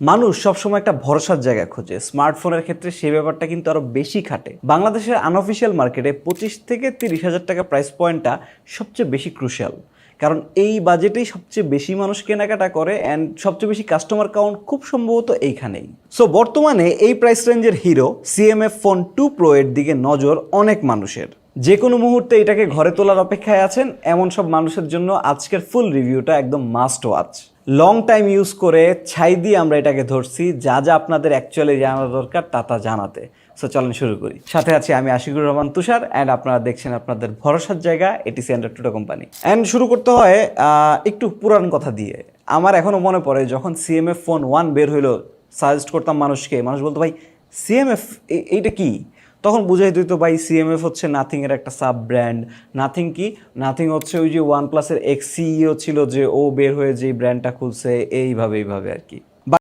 মানুষ সবসময় একটা ভরসার জায়গা খোঁজে, স্মার্টফোনের ক্ষেত্রে সেই ব্যাপারটা কিন্তু আরো বেশি খাটে। বাংলাদেশের আনঅফিসিয়াল মার্কেটে 25 থেকে 30 হাজার টাকা প্রাইস পয়েন্টটা সবচেয়ে বেশি ক্রুশিয়াল, কারণ এই বাজেটেই সবচেয়ে বেশি মানুষ কেনাকাটা করে অ্যান্ড সবচেয়ে বেশি কাস্টমার কাউন্ট খুব সম্ভবত এইখানেই। সো বর্তমানে এই প্রাইস রেঞ্জের হিরো সিএমএফ ফোন 2 প্রো এর দিকে নজর অনেক মানুষের। যে কোনো মুহূর্তে এটাকে ঘরে তোলার অপেক্ষায় আছেন এমন সব মানুষের জন্য আজকের ফুল রিভিউটা একদম must watch. Long time use করে ছাই দিয়ে আমরা এটাকে ধরছি, যা যা আপনাদের অ্যাকচুয়ালি জানা দরকার তা জানাতে। সো চলেন শুরু করি। সাথে আছি আমি আশিকুর রহমান তুষার, অ্যান্ড আপনারা দেখছেন আপনাদের ভরসার জায়গা এটিসি অ্যান্ড্রয়েড টুডো কোম্পানি। অ্যান্ড শুরু করতে হয় একটু পুরান কথা দিয়ে। আমার এখনও মনে পড়ে যখন সিএমএফ ফোন 1 বের হইলো, সাজেস্ট করতাম মানুষকে, মানুষ বলতো ভাই সিএমএফ এইটা কি? তখন বুঝাই দিত ভাই সিএমএফ হচ্ছে নাথিংয়ের একটা সাব ব্র্যান্ড। নাথিং কি? নাথিং হচ্ছে ওই যে ওয়ান প্লাসের এক্স সিইও ছিল, যে ও বের হয়ে যে ব্র্যান্ডটা খুলছে এইভাবে আর কি।